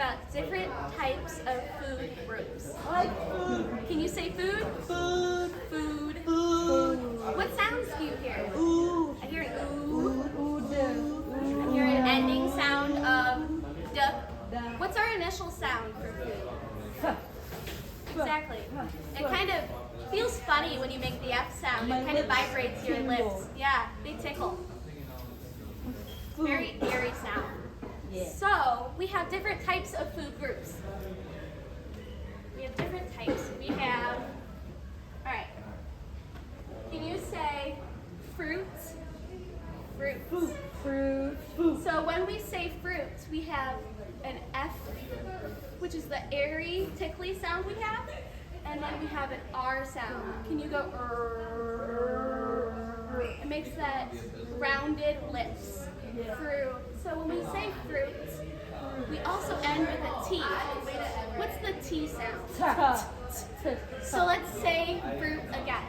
about different types of food groups. I like food. Can you say food? Food. Food. Food. What sounds do you hear? Ooh. I hear an ooh. Ooh. I hear an ending sound of duh. What's our initial sound for food? Exactly. It kind of feels funny when you make the F sound. It kind of vibrates your lips. Yeah, they tickle. Very eerie sound. Yeah. So we have different types of food groups. We have different types. We have, all right. Can you say fruits? Fruits. Fruit. Fruit. Fruit. So when we say fruits, we have an F, which is the airy, tickly sound we have, and then we have an R sound. Can you go It makes that rounded lips. Fruit. So when we say fruits, we also end with a T. What's the T sound? So let's say fruit again.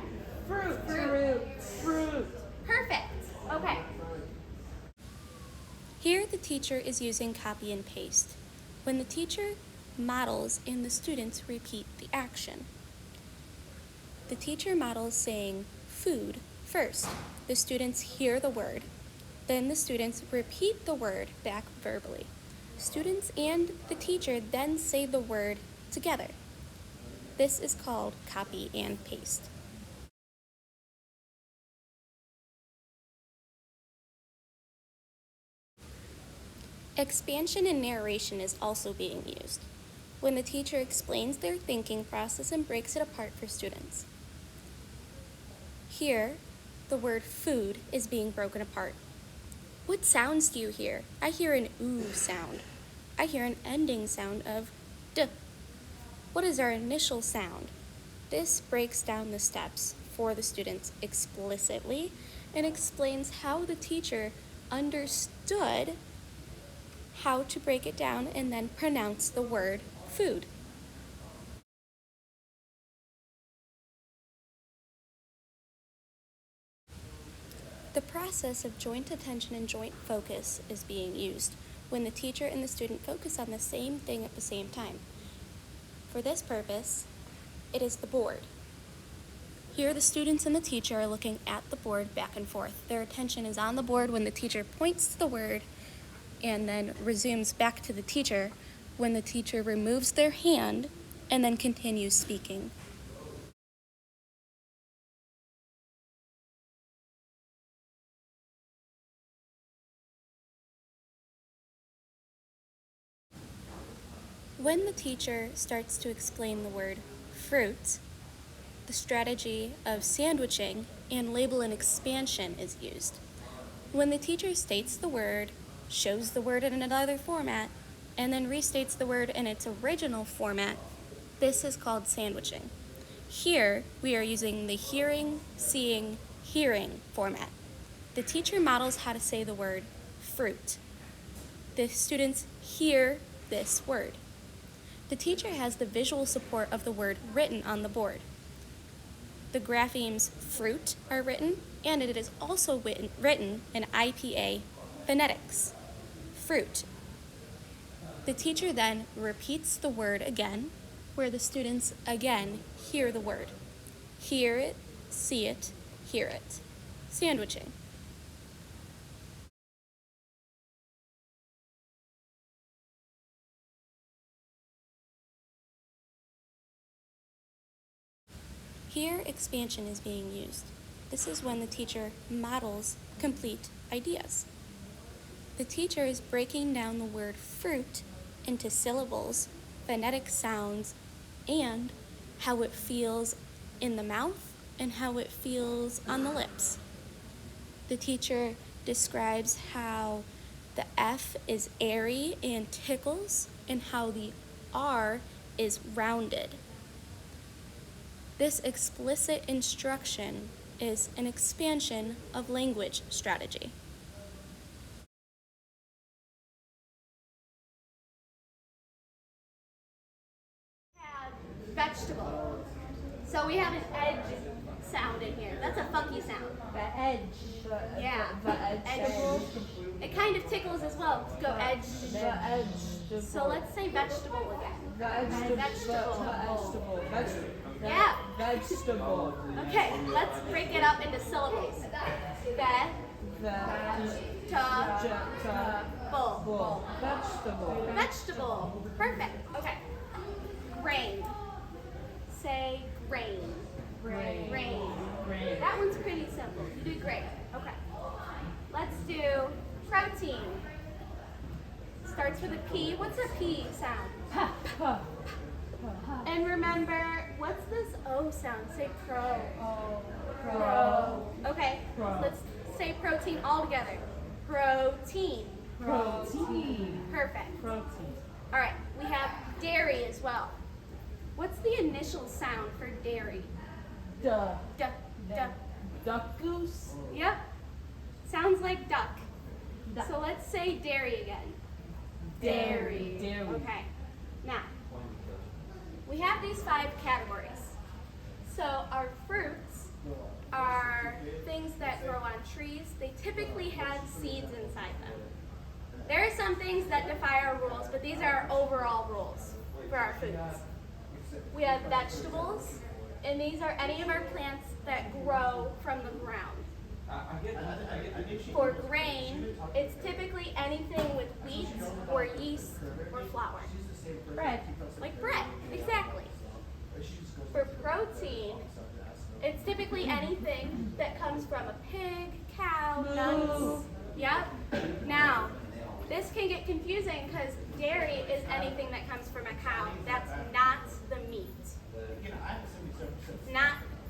Fruit. Fruit. Fruit. Perfect. Okay. Here the teacher is using copy and paste. When the teacher models and the students repeat the action. The teacher models saying food first. The students hear the word. Then the students repeat the word back verbally. Students and the teacher then say the word together. This is called copy and paste. Expansion and narration is also being used when the teacher explains their thinking process and breaks it apart for students. Here, the word food is being broken apart. What sounds do you hear? I hear an ooh sound. I hear an ending sound of d. What is our initial sound? This breaks down the steps for the students explicitly and explains how the teacher understood how to break it down and then pronounce the word food. The process of joint attention and joint focus is being used when the teacher and the student focus on the same thing at the same time. For this purpose, it is the board. Here the students and the teacher are looking at the board back and forth. Their attention is on the board when the teacher points to the word and then resumes back to the teacher when the teacher removes their hand and then continues speaking. When the teacher starts to explain the word fruit, the strategy of sandwiching and label and expansion is used. When the teacher states the word, shows the word in another format, and then restates the word in its original format, this is called sandwiching. Here, we are using the hearing, seeing, hearing format. The teacher models how to say the word fruit. The students hear this word. The teacher has the visual support of the word written on the board. The graphemes fruit are written, and it is also written in IPA phonetics. Fruit. The teacher then repeats the word again, where the students again hear the word. Hear it, see it, hear it. Sandwiching. Here, expansion is being used. This is when the teacher models complete ideas. The teacher is breaking down the word fruit into syllables, phonetic sounds, and how it feels in the mouth and how it feels on the lips. The teacher describes how the F is airy and tickles and how the R is rounded. This explicit instruction is an expansion of language strategy. Vegetable. So we have an edge sound in here. That's a funky sound. The edge. Yeah. The edge. Edible. It kind of tickles as well. Go edge. The edge. Vegetable. So let's say vegetable again. Vegetable. Yeah. Vegetable. Okay, let's break it up into syllables. Vegetable. Vegetable. Vegetable. Perfect. Okay. Grain. Say grain. Grain. That one's pretty simple. You did great. Okay. Let's do protein. Starts with a P. What's a P sound? And remember, what's this O sound? Say pro. Pro. Okay. Let's say protein all together. Protein. Protein. Perfect. Protein. All right. We have dairy as well. What's the initial sound for dairy? Duh. Duh. Duck goose. Yep. Sounds like duck. Duck. So let's say dairy again. Dairy. Okay. Now, we have these 5 categories. So our fruits are things that grow on trees. They typically have seeds inside them. There are some things that defy our rules, but these are our overall rules for our foods. We have vegetables, and these are any of our plants that grow from the ground. For grain, it's typically anything with wheat or yeast or flour. Bread. Like bread, exactly. For protein, it's typically anything that comes from a pig, cow, nuts. Yep. Now, this can get confusing because dairy is anything that comes from a cow. That's not the meat.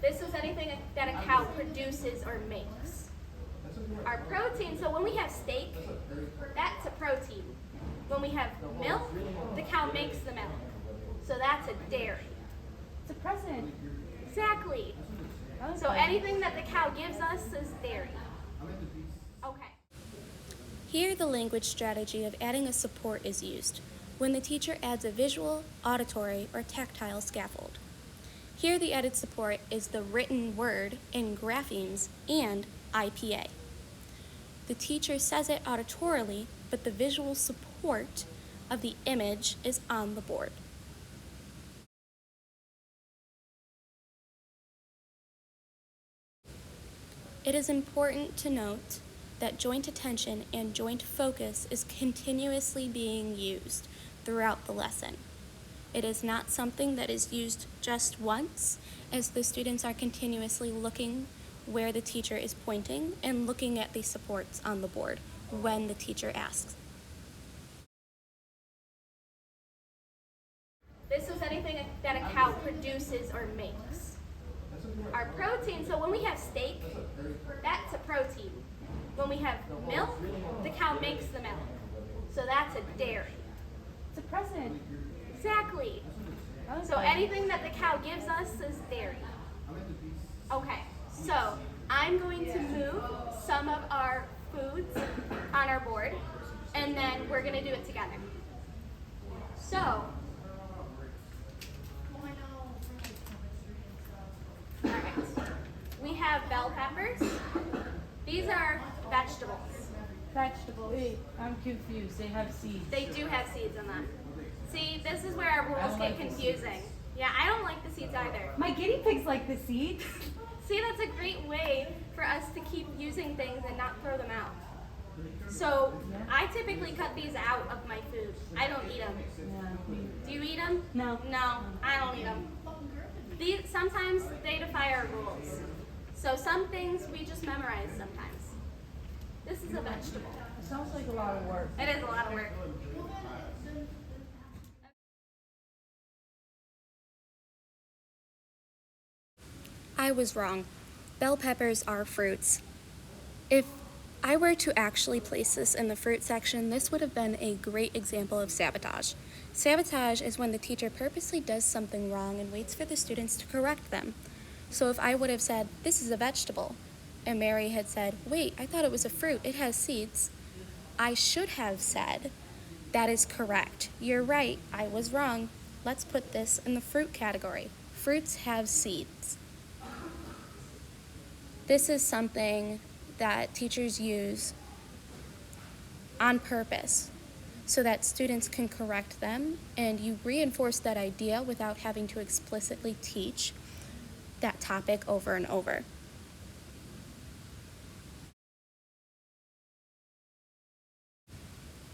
This is anything that a cow produces or makes. Our protein, so when we have steak, that's a protein. When we have milk, the cow makes the milk. So that's a dairy. It's a present. Exactly. So anything that the cow gives us is dairy. Okay. Here, the language strategy of adding a support is used when the teacher adds a visual, auditory, or tactile scaffold. Here, the added support is the written word in graphemes and IPA. The teacher says it auditorily, but the visual support of the image is on the board. It is important to note that joint attention and joint focus is continuously being used throughout the lesson. It is not something that is used just once, as the students are continuously looking where the teacher is pointing and looking at the supports on the board when the teacher asks. This is anything that a cow produces or makes. Our protein, so when we have steak, that's a protein. When we have milk, the cow makes the milk. So that's a dairy. It's a present. Exactly. So anything that the cow gives us is dairy. Okay, so I'm going to move some of our foods on our board, and then we're going to do it together. So, alright, we have bell peppers. These are vegetables. Vegetables. Wait, I'm confused. They have seeds. They do have seeds in them. See, this is where our rules get confusing. Yeah, I don't like the seeds either. My guinea pigs like the seeds. See, that's a great way for us to keep using things and not throw them out. So, I typically cut these out of my food. I don't eat them. Do you eat them? No. No, I don't eat them. Sometimes they defy our rules. So some things we just memorize sometimes. This is a vegetable. It sounds like a lot of work. It is a lot of work. I was wrong. Bell peppers are fruits. If I were to actually place this in the fruit section, this would have been a great example of sabotage. Sabotage is when the teacher purposely does something wrong and waits for the students to correct them. So if I would have said, this is a vegetable, and Mary had said, wait, I thought it was a fruit, it has seeds, I should have said, that is correct. You're right, I was wrong. Let's put this in the fruit category. Fruits have seeds. This is something that teachers use on purpose so that students can correct them, and you reinforce that idea without having to explicitly teach that topic over and over.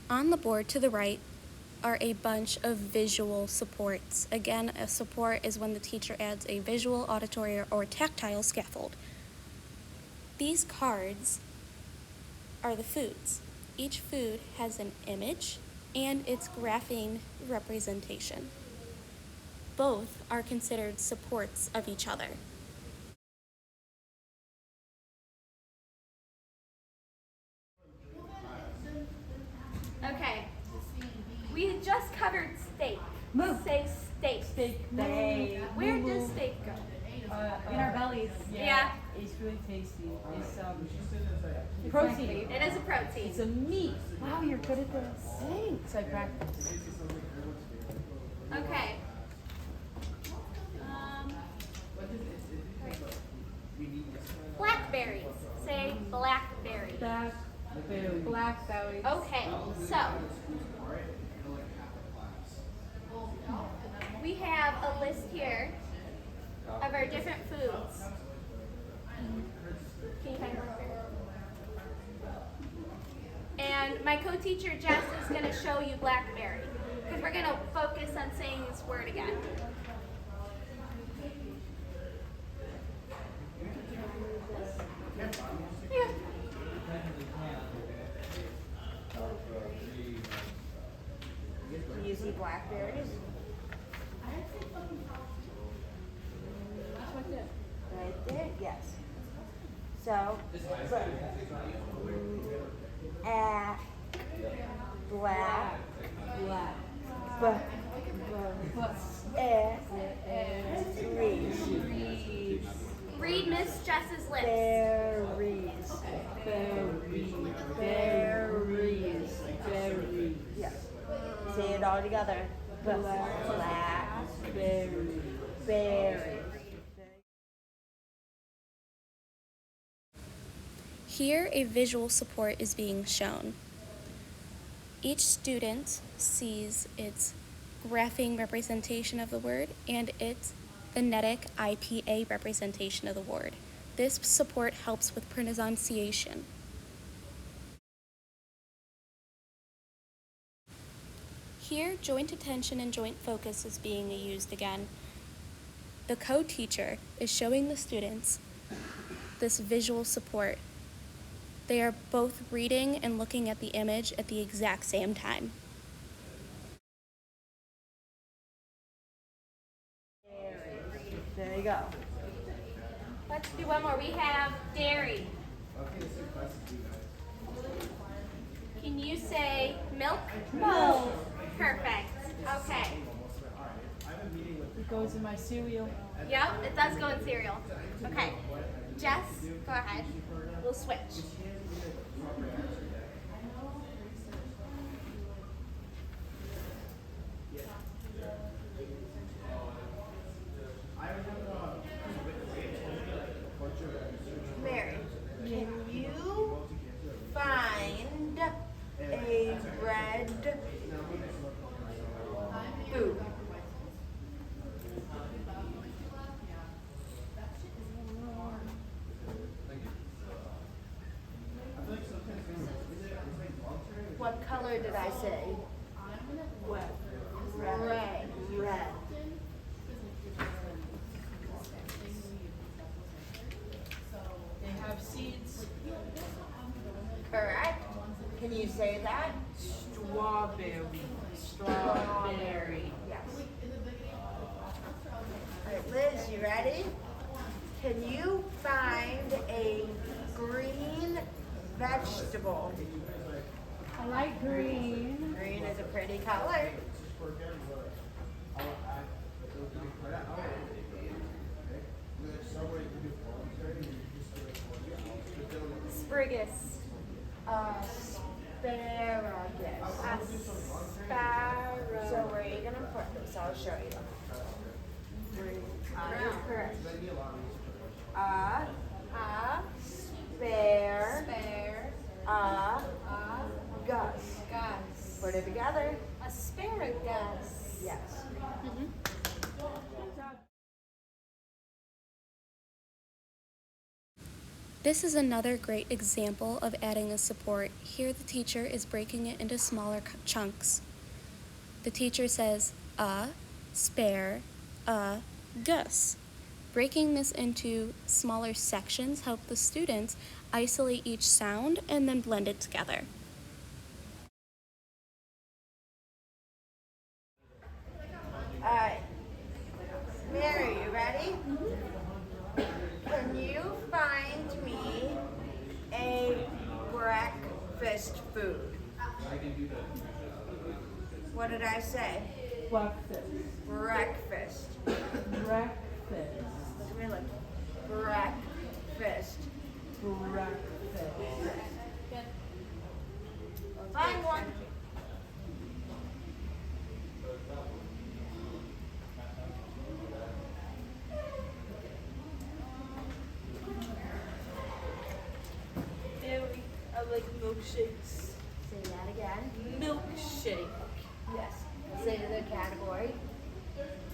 On the board to the right are a bunch of visual supports. Again, a support is when the teacher adds a visual, auditory, or tactile scaffold. These cards are the foods. Each food has an image and its graphing representation. Both are considered supports of each other. Okay, we just covered steak. Move. Say steak. Steak. Where does steak go? In our bellies. Yeah. It's really tasty. It's protein. It is a protein. It's a meat. Wow, you're good at this. Thanks. I practiced. Okay. Blackberries. Say blackberry. Blackberry. Okay, so we have a list here of our different foods. Can you find blackberry? And my co-teacher Jess is going to show you blackberry because we're going to focus on saying this word again. Yeah. Do you see blackberries? Right there? Yes. So, black, Read Miss Jess's lips. Berries. Yes. Say it all together. Berries. Here, a visual support is being shown. Each student sees its graphing representation of the word and its phonetic IPA representation of the word. This support helps with pronunciation. Here, joint attention and joint focus is being used again. The co-teacher is showing the students this visual support. They are both reading and looking at the image at the exact same time. There you go. Let's do one more. We have dairy. Can you say milk? No. Perfect. Okay. It goes in my cereal. Yep, it does go in cereal. Okay. Jess, go ahead. We'll switch. Mary, can you find a red food? What color did I say? What? Red. Red. They have seeds. Correct. Can you say that? Strawberry. Yes. All right, Liz, you ready? Can you find a green vegetable? I like green. Green is a pretty color. Asparagus. Asparagus. Asparagus. So where are you going to put this? I'll show you. Correct. Spare. Spare. Gus. Gus. Put it together. Asparagus. Yes. This is another great example of adding a support. Here the teacher is breaking it into smaller chunks. The teacher says, spare, gus. Breaking this into smaller sections help the students isolate each sound and then blend it together. Alright. Mary, you ready? Can you find me a breakfast food? What did I say? Breakfast. Breakfast. Breakfast. Let me look. Breakfast. Breakfast. Find one. I like milkshakes. Say that again. Milkshake. Yes. Say the category.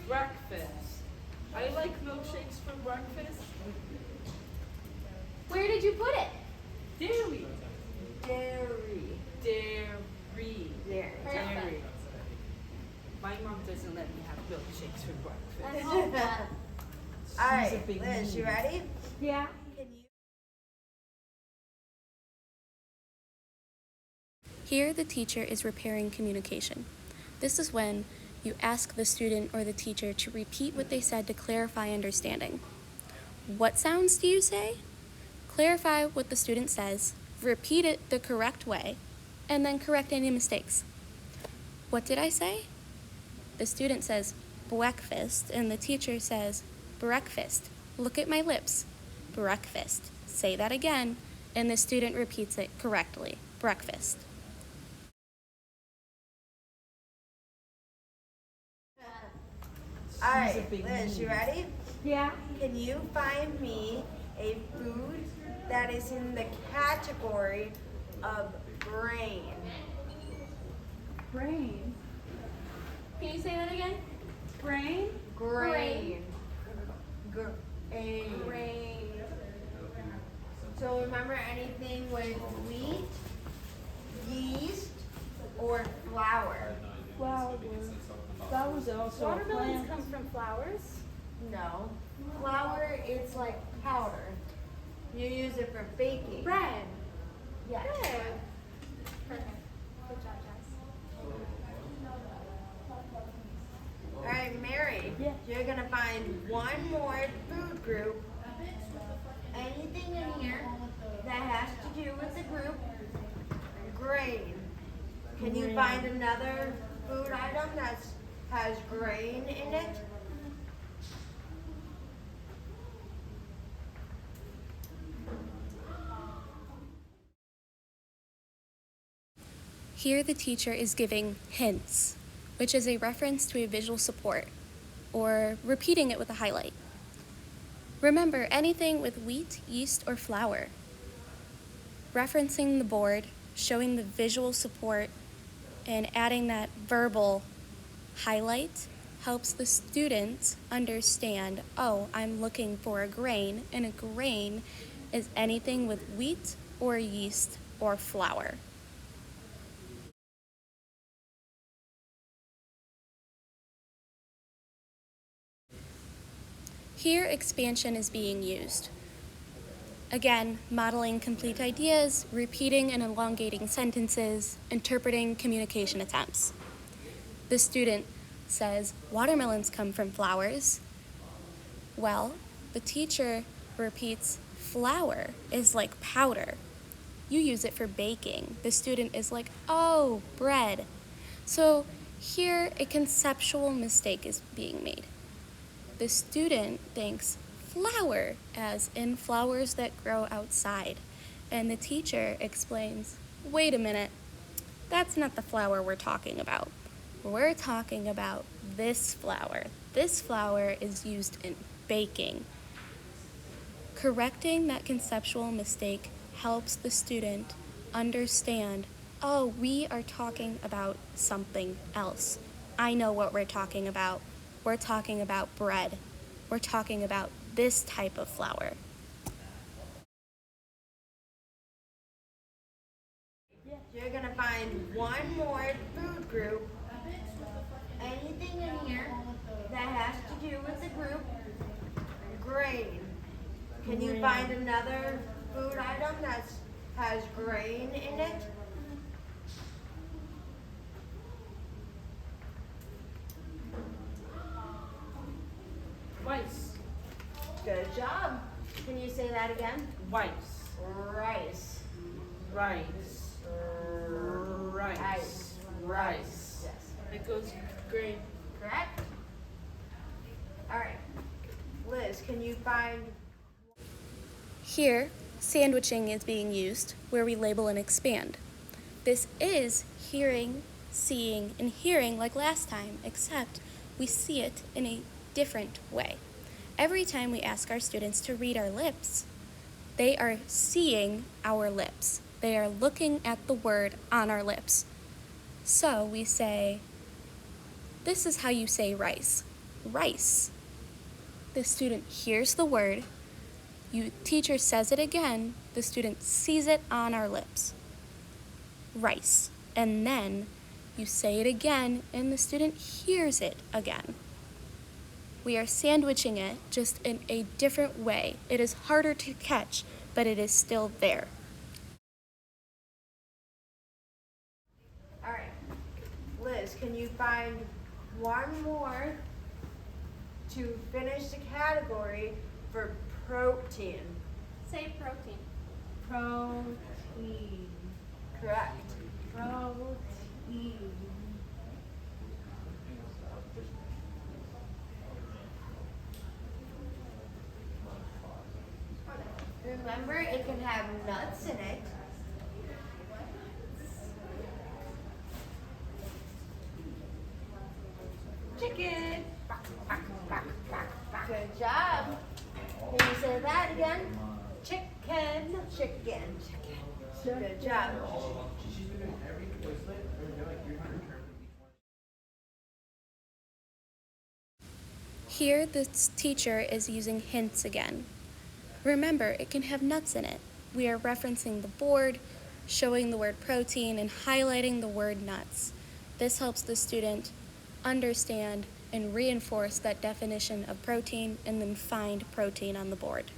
Breakfast. I like milkshakes for breakfast. Where did you put it? Dairy. Dairy. Dairy. Dairy. Dairy. My mom doesn't let me have milkshakes for breakfast. I hope not. All She's a right, big Liz, you mood. ready? Yeah. Can you? Here the teacher is repairing communication. This is when you ask the student or the teacher to repeat what they said to clarify understanding. What sounds do you say? Clarify what the student says, repeat it the correct way, and then correct any mistakes. What did I say? The student says breakfast, and the teacher says breakfast. Look at my lips. Breakfast. Say that again, and the student repeats it correctly. Breakfast. All right, a big Liz, you mood. ready? Yeah. Can you find me a food that is in the category of grain? Brain. Can you say that again? Brain. Grain. Grain. Grain. So remember anything with wheat, yeast, or flour? Flower. Flowers are also a Watermelons plant. come from flowers. No. Flour, it's like powder. You use it for baking. Bread. Yes. Bread. Perfect. Good job, Jess. All right, Mary. Yeah. You're gonna find one more food group. Anything in here that has to do with the group grain. Can you Grain. find another food item that has grain in it? Here the teacher is giving hints, which is a reference to a visual support, or repeating it with a highlight. Remember, anything with wheat, yeast, or flour. Referencing the board, showing the visual support, and adding that verbal highlight helps the students understand, oh, I'm looking for a grain, and a grain is anything with wheat or yeast or flour. Here, expansion is being used. Again, modeling complete ideas, repeating and elongating sentences, interpreting communication attempts. The student says, watermelons come from flowers. Well, the teacher repeats, flour is like powder. You use it for baking. The student is like, oh, bread. So here, a conceptual mistake is being made. The student thinks flower as in flowers that grow outside. And the teacher explains, wait a minute, that's not the flower we're talking about. We're talking about this flour. This flour is used in baking. Correcting that conceptual mistake helps the student understand, Oh, we are talking about something else. I know what we're talking about. We're talking about bread. We're talking about this type of flour. You're gonna find one more food group. Anything in here that has to do with the group. Grain. Can you find another food item that has grain in it? Rice. Good job. Can you say that again? Rice. Rice. Rice. Rice. Rice. Yes. It goes grain. Correct? Alright. Liz, can you find Here, sandwiching is being used, where we label and expand. This is hearing, seeing, and hearing like last time, except we see it in a different way. Every time we ask our students to read our lips, they are seeing our lips. They are looking at the word on our lips. So we say, this is how you say rice. Rice. The student hears the word, teacher says it again, the student sees it on our lips. Rice. And then you say it again and the student hears it again. We are sandwiching it just in a different way. It is harder to catch, but it is still there. Alright. Liz, can you find one more to finish the category for protein? Say protein. Protein. Correct. Protein. Remember, it can have nuts in it. Chicken. Good job. Can you say that again? Chicken. Chicken. Good job. Here, the teacher is using hints again. Remember, it can have nuts in it. We are referencing the board, showing the word protein, and highlighting the word nuts. This helps the student understand and reinforce that definition of protein and then find protein on the board.